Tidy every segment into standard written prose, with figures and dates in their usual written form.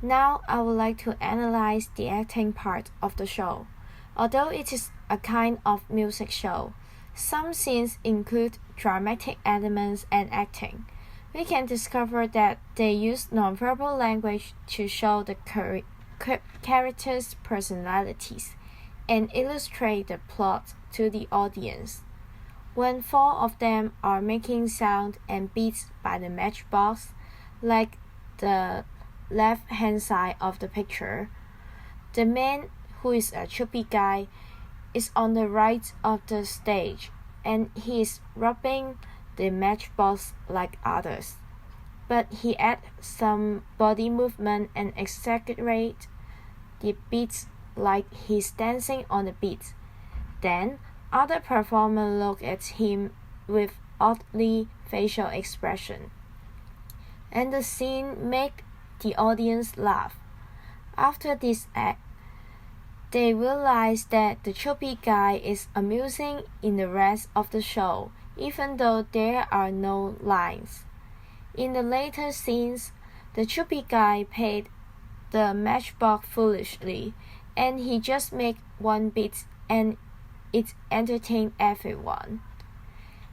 Now I would like to analyze the acting part of the show. Although it is a kind of music show, some scenes include dramatic elements and acting. We can discover that they use nonverbal language to show the characters' personalities and illustrate the plot to the audience. When four of them are making sound and beats by the matchbox, like the left hand side of the picture, the man, who is a chubby guy, is on the right of the stage and he is rubbing the matchbox like others. But he adds some body movement and exaggerate the beats like he's dancing on the beat. Then other performers look at him with oddly facial expression, and the scene make the audience laugh. After this act, they realize that the chubby guy is amusing in the rest of the show, even though there are no lines. In the later scenes, the chubby guy paid the matchbox foolishly, and he just made one beat and it entertained everyone.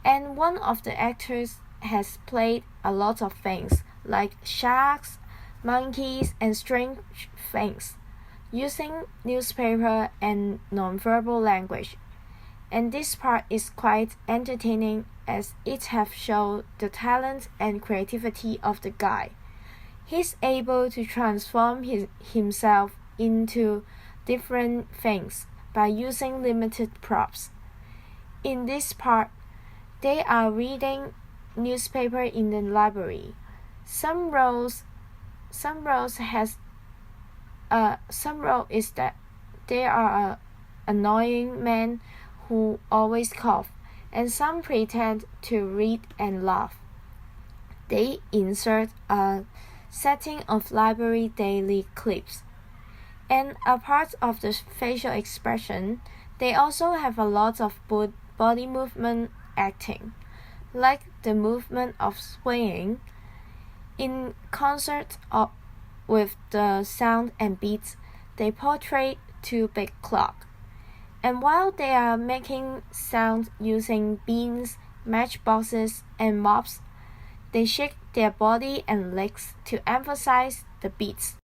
And one of the actors has played a lot of things, like sharks, monkeys, and strange things, using newspaper and nonverbal language. And this part is quite entertaining as it have shown the talent and creativity of the guy. He's able to transform himself into different things by using limited props. In this part, they are reading newspaper in the library. Some roles is that there are annoying men who always cough, and some pretend to read and laugh. They insert a setting of library daily clips. And a part of the facial expression, they also have a lot of body movement acting, like the movement of swaying. In concert with the sound and beats, they portray two big clocks. And while they are making sound using beans, matchboxes, and mops, they shake their body and legs to emphasize the beats.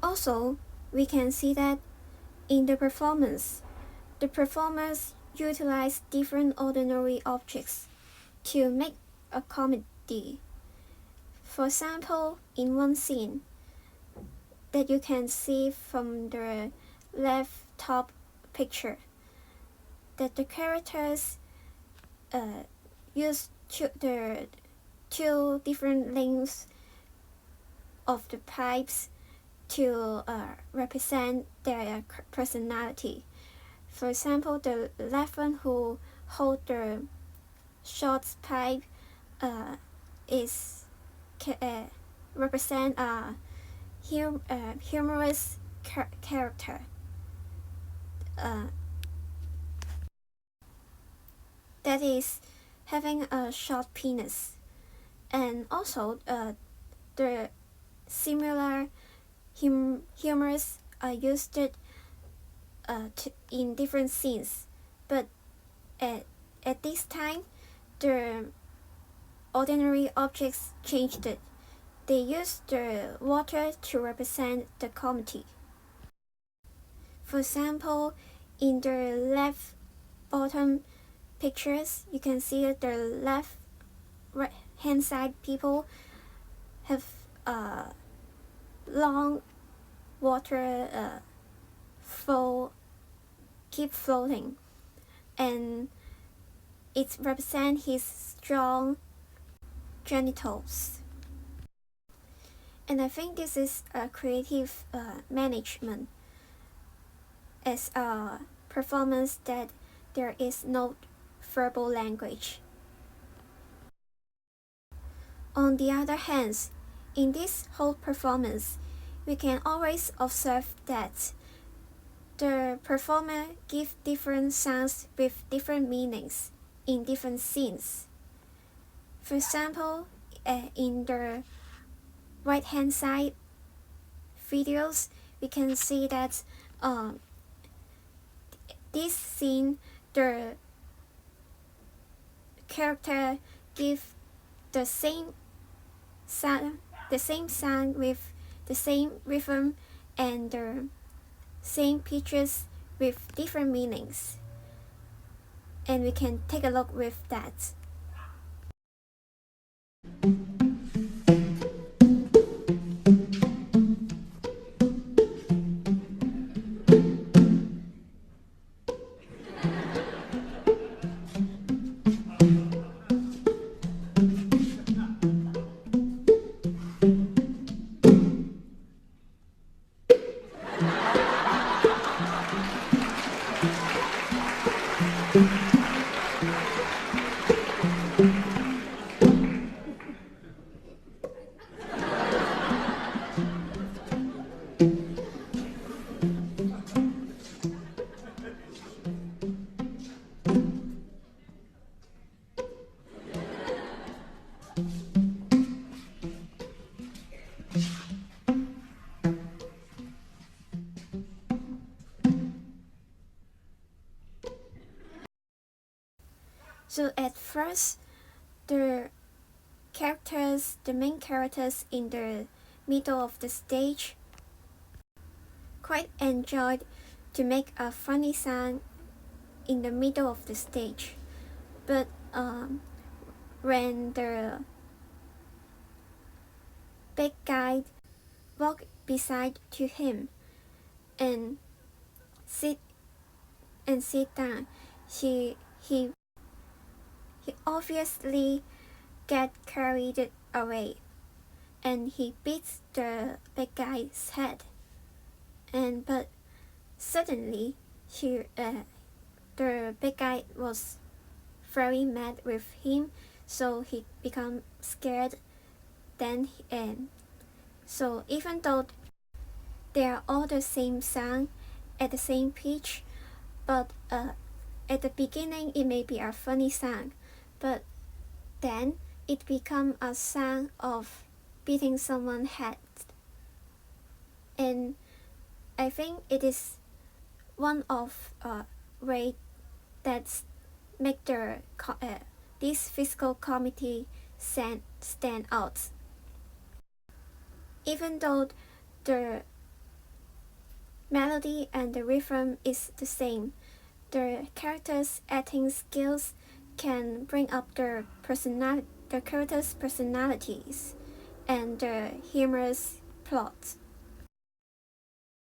Also, we can see that in the performers utilize different ordinary objects to make a comedy. For example, in one scene that you can see from the left top picture, that the characters use the two different lengths of the pipes to represent their personality. For example, the left one who hold the short pipe is represent a humorous character. That is having a short penis, and also the similar humors are used in different scenes, but at this time the ordinary objects changed it. They used the water to represent the comedy. For example, in the left bottom pictures, you can see that the left right hand side people have long water keep floating, and it represents his strong genitals. And I think this is a creative management as a performance that there is no verbal language. On the other hand, in this whole performance, we can always observe that the performer gives different sounds with different meanings in different scenes. For example, in the right-hand side videos, we can see that this scene, the character gives the same sound with the same rhythm and the same pitches with different meanings. And we can take a look with that. So at first, the main characters in the middle of the stage quite enjoyed to make a funny sound in the middle of the stage. But when the big guy walked beside to him and sit down, he obviously get carried away, and he beats the big guy's head. But suddenly, the big guy was very mad with him, so he become scared. So even though they are all the same sound at the same pitch, but at the beginning it may be a funny sound, but then it become a sound of beating someone's head. And I think it is one of way that make this physical comedy stand out. Even though the melody and the rhythm is the same, the characters' acting skills can bring up the characters' personalities and the humorous plot.